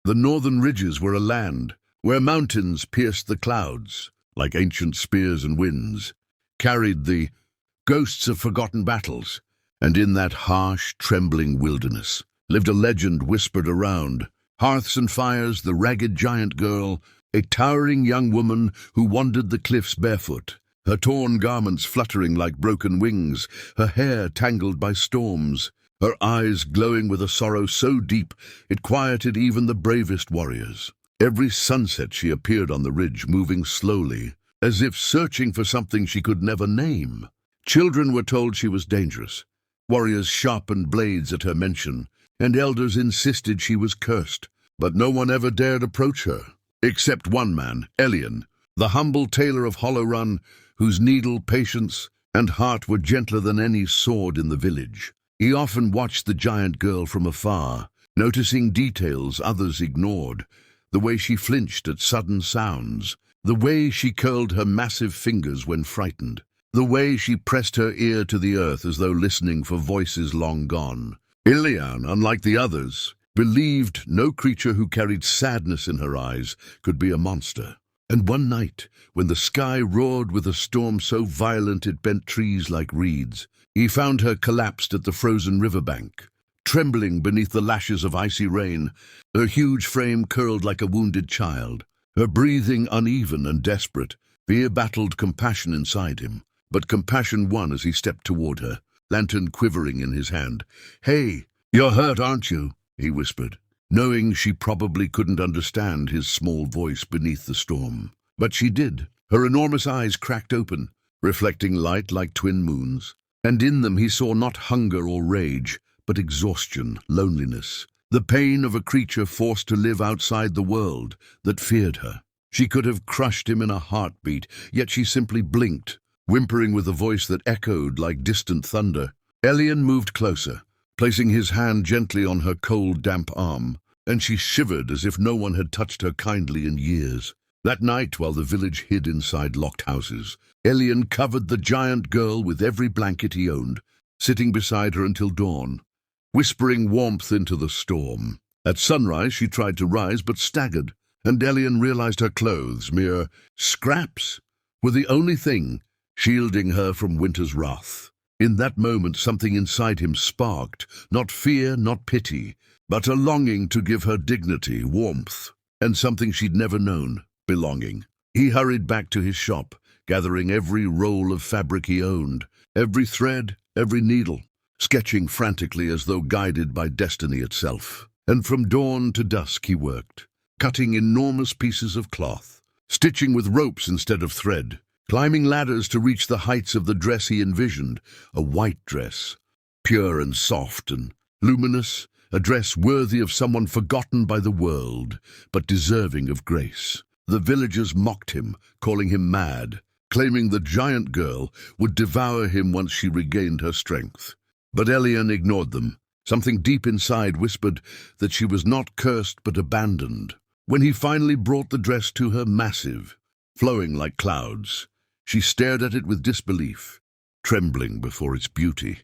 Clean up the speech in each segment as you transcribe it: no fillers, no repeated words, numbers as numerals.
The northern ridges were a land where mountains pierced the clouds, like ancient spears and winds, carried the ghosts of forgotten battles, and in that harsh, trembling wilderness lived a legend whispered around. Hearths and fires, the ragged giant girl, a towering young woman who wandered the cliffs barefoot, her torn garments fluttering like broken wings, her hair tangled by storms, her eyes glowing with a sorrow so deep it quieted even the bravest warriors. Every sunset she appeared on the ridge, moving slowly, as if searching for something she could never name. Children were told she was dangerous. Warriors sharpened blades at her mention, and elders insisted she was cursed. But no one ever dared approach her, except one man, Elian, the humble tailor of Hollow Run, whose needle, patience, and heart were gentler than any sword in the village. He often watched the giant girl from afar, noticing details others ignored, the way she flinched at sudden sounds, the way she curled her massive fingers when frightened, the way she pressed her ear to the earth as though listening for voices long gone. Elian, unlike the others, believed no creature who carried sadness in her eyes could be a monster. And one night, when the sky roared with a storm so violent it bent trees like reeds, he found her collapsed at the frozen riverbank, trembling beneath the lashes of icy rain, her huge frame curled like a wounded child, her breathing uneven and desperate. Fear battled compassion inside him, but compassion won as he stepped toward her, lantern quivering in his hand. "Hey, you're hurt, aren't you?" he whispered, knowing she probably couldn't understand his small voice beneath the storm. But she did. Her enormous eyes cracked open, reflecting light like twin moons, and in them he saw not hunger or rage, but exhaustion, loneliness, the pain of a creature forced to live outside the world that feared her. She could have crushed him in a heartbeat, yet she simply blinked, whimpering with a voice that echoed like distant thunder. Elian moved closer, placing his hand gently on her cold, damp arm, and she shivered as if no one had touched her kindly in years. That night, while the village hid inside locked houses, Elian covered the giant girl with every blanket he owned, sitting beside her until dawn, whispering warmth into the storm. At sunrise, she tried to rise but staggered, and Elian realized her clothes, mere scraps, were the only thing shielding her from winter's wrath. In that moment, something inside him sparked, not fear, not pity, but a longing to give her dignity, warmth, and something she'd never known, belonging. He hurried back to his shop, gathering every roll of fabric he owned, every thread, every needle, sketching frantically as though guided by destiny itself. And from dawn to dusk he worked, cutting enormous pieces of cloth, stitching with ropes instead of thread, climbing ladders to reach the heights of the dress he envisioned, a white dress, pure and soft and luminous, a dress worthy of someone forgotten by the world, but deserving of grace. The villagers mocked him, calling him mad, claiming the giant girl would devour him once she regained her strength. But Elian ignored them. Something deep inside whispered that she was not cursed but abandoned. When he finally brought the dress to her, massive, flowing like clouds, she stared at it with disbelief, trembling before its beauty.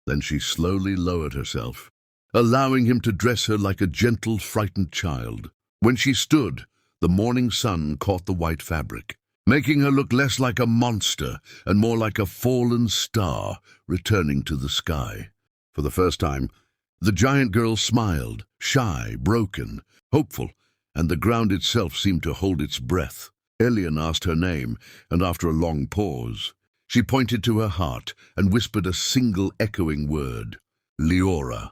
Then she slowly lowered herself, allowing him to dress her like a gentle, frightened child. When she stood, the morning sun caught the white fabric, making her look less like a monster and more like a fallen star returning to the sky. For the first time, the giant girl smiled, shy, broken, hopeful, and the ground itself seemed to hold its breath. Elian asked her name, and after a long pause, she pointed to her heart and whispered a single echoing word, Leora.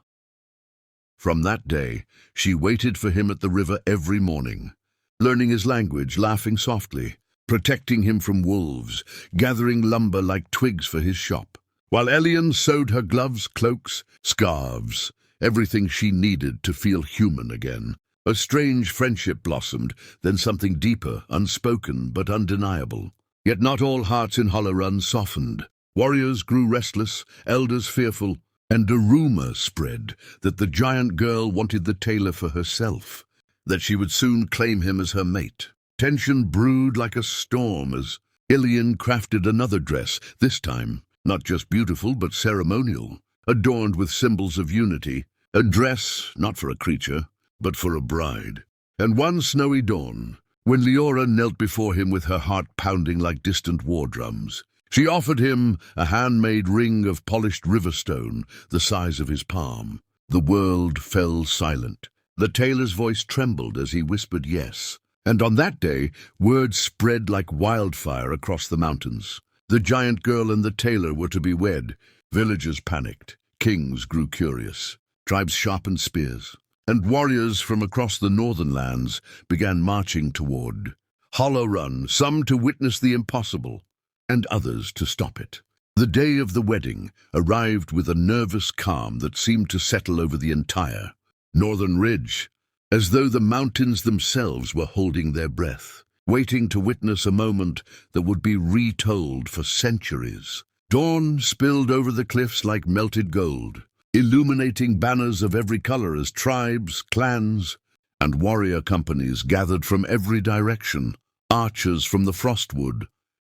From that day, she waited for him at the river every morning, learning his language, laughing softly, protecting him from wolves, gathering lumber like twigs for his shop, while Elian sewed her gloves, cloaks, scarves, everything she needed to feel human again. A strange friendship blossomed, then something deeper, unspoken but undeniable. Yet not all hearts in Hollow Run softened. Warriors grew restless, elders fearful, and a rumor spread that the giant girl wanted the tailor for herself, that she would soon claim him as her mate. Tension brewed like a storm as Elian crafted another dress, this time not just beautiful but ceremonial, adorned with symbols of unity, a dress not for a creature, but for a bride. And one snowy dawn, when Leora knelt before him with her heart pounding like distant war drums, she offered him a handmade ring of polished riverstone the size of his palm. The world fell silent. The tailor's voice trembled as he whispered yes. And on that day, word spread like wildfire across the mountains. The giant girl and the tailor were to be wed. Villagers panicked. Kings grew curious. Tribes sharpened spears. And warriors from across the northern lands began marching toward Hollow Run, some to witness the impossible, and others to stop it. The day of the wedding arrived with a nervous calm that seemed to settle over the entire northern ridge, as though the mountains themselves were holding their breath, waiting to witness a moment that would be retold for centuries. Dawn spilled over the cliffs like melted gold, illuminating banners of every color as tribes, clans, and warrior companies gathered from every direction, archers from the Frostwood,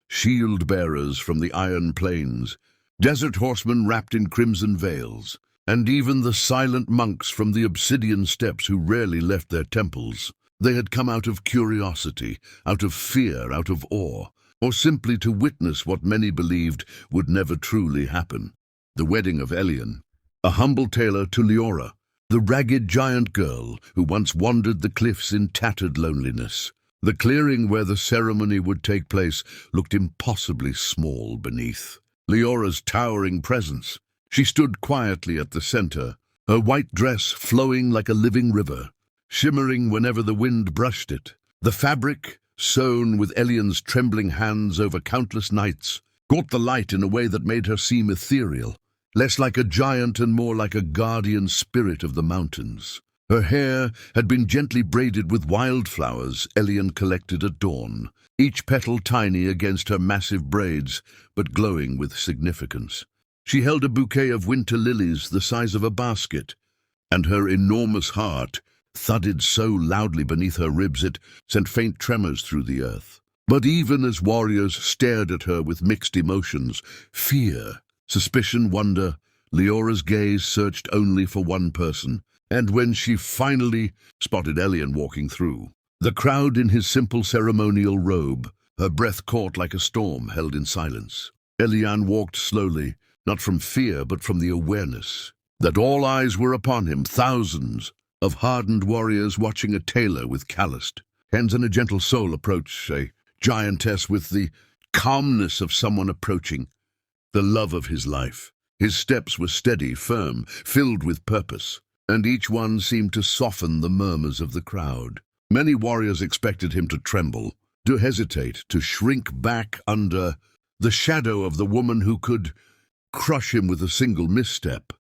shield-bearers from the Iron Plains, desert horsemen wrapped in crimson veils, and even the silent monks from the Obsidian Steppes who rarely left their temples. They had come out of curiosity, out of fear, out of awe, or simply to witness what many believed would never truly happen. The wedding of Elian, a humble tailor, to Leora, the ragged giant girl who once wandered the cliffs in tattered loneliness. The clearing where the ceremony would take place looked impossibly small beneath Leora's towering presence. She stood quietly at the center, her white dress flowing like a living river, shimmering whenever the wind brushed it. The fabric, sewn with Elian's trembling hands over countless nights, caught the light in a way that made her seem ethereal, less like a giant and more like a guardian spirit of the mountains. Her hair had been gently braided with wildflowers Elian collected at dawn, each petal tiny against her massive braids, but glowing with significance. She held a bouquet of winter lilies the size of a basket, and her enormous heart thudded so loudly beneath her ribs it sent faint tremors through the earth. But even as warriors stared at her with mixed emotions, fear, suspicion, wonder, Leora's gaze searched only for one person. And when she finally spotted Elian walking through, the crowd in his simple ceremonial robe, her breath caught like a storm held in silence. Elian walked slowly, not from fear but from the awareness that all eyes were upon him, thousands of hardened warriors watching a tailor with calloused hands and a gentle soul approach a giantess with the calmness of someone approaching the love of his life. His steps were steady, firm, filled with purpose, and each one seemed to soften the murmurs of the crowd. Many warriors expected him to tremble, to hesitate, to shrink back under the shadow of the woman who could crush him with a single misstep.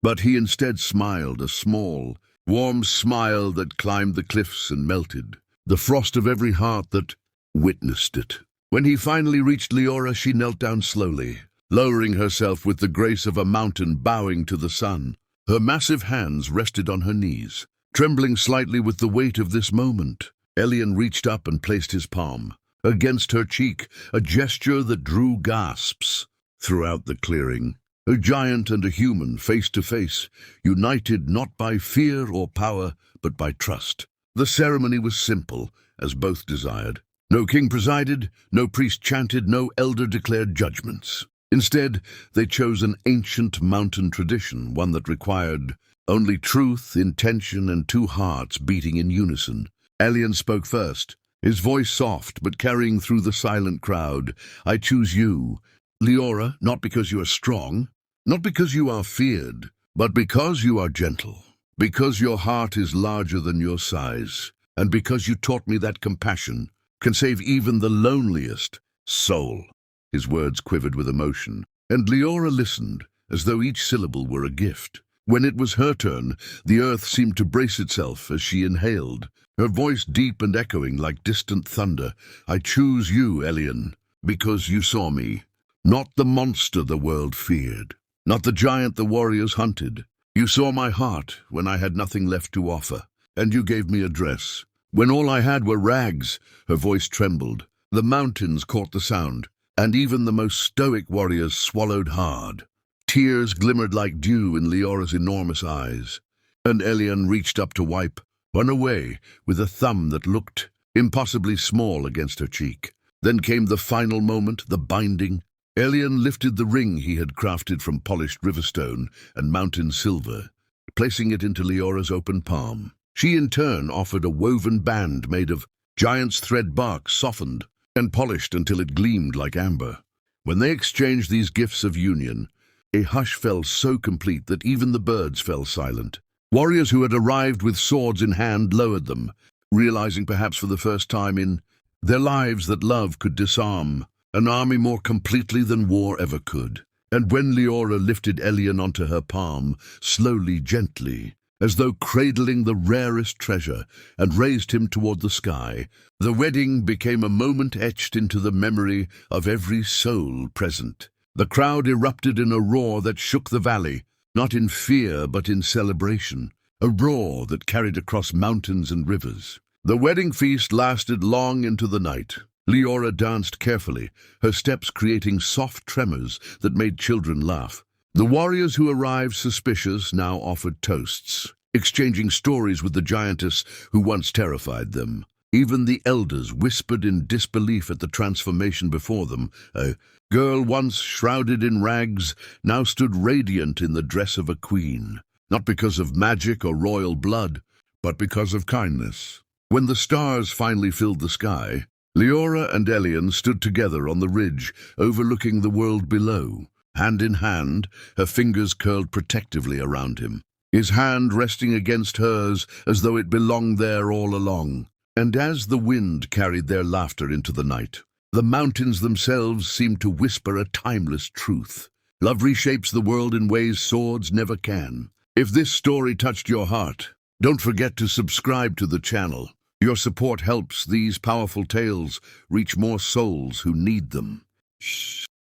But he instead smiled, a small, warm smile that climbed the cliffs and melted the frost of every heart that witnessed it. When he finally reached Leora, she knelt down slowly, lowering herself with the grace of a mountain bowing to the sun. Her massive hands rested on her knees, trembling slightly with the weight of this moment. Elian reached up and placed his palm against her cheek, a gesture that drew gasps throughout the clearing. A giant and a human, face to face, united not by fear or power, but by trust. The ceremony was simple, as both desired. No king presided, no priest chanted, no elder declared judgments. Instead, they chose an ancient mountain tradition, one that required only truth, intention, and two hearts beating in unison. Elian spoke first, his voice soft but carrying through the silent crowd. "I choose you, Leora, not because you are strong, not because you are feared, but because you are gentle, because your heart is larger than your size, and because you taught me that compassion can save even the loneliest soul." His words quivered with emotion, and Leora listened, as though each syllable were a gift. When it was her turn, the earth seemed to brace itself as she inhaled, her voice deep and echoing like distant thunder. "I choose you, Elian, because you saw me, not the monster the world feared, not the giant the warriors hunted. You saw my heart when I had nothing left to offer, and you gave me a dress when all I had were rags." Her voice trembled. The mountains caught the sound, and even the most stoic warriors swallowed hard. Tears glimmered like dew in Leora's enormous eyes, and Elian reached up to wipe spun away with a thumb that looked impossibly small against her cheek. Then came the final moment, the binding. Elian lifted the ring he had crafted from polished riverstone and mountain silver, placing it into Leora's open palm. She in turn offered a woven band made of giant's thread bark softened and polished until it gleamed like amber. When they exchanged these gifts of union, a hush fell so complete that even the birds fell silent. Warriors who had arrived with swords in hand lowered them, realizing perhaps for the first time in their lives that love could disarm an army more completely than war ever could. And when Leora lifted Elian onto her palm, slowly, gently, as though cradling the rarest treasure, and raised him toward the sky, the wedding became a moment etched into the memory of every soul present. The crowd erupted in a roar that shook the valley, not in fear but in celebration, a roar that carried across mountains and rivers. The wedding feast lasted long into the night. Leora danced carefully, her steps creating soft tremors that made children laugh. The warriors who arrived suspicious now offered toasts, exchanging stories with the giantess who once terrified them. Even the elders whispered in disbelief at the transformation before them. A girl once shrouded in rags now stood radiant in the dress of a queen, not because of magic or royal blood, but because of kindness. When the stars finally filled the sky, Leora and Elian stood together on the ridge overlooking the world below. Hand in hand, her fingers curled protectively around him, his hand resting against hers as though it belonged there all along. And as the wind carried their laughter into the night, the mountains themselves seemed to whisper a timeless truth. Love reshapes the world in ways swords never can. If this story touched your heart, don't forget to subscribe to the channel. Your support helps these powerful tales reach more souls who need them. Shh.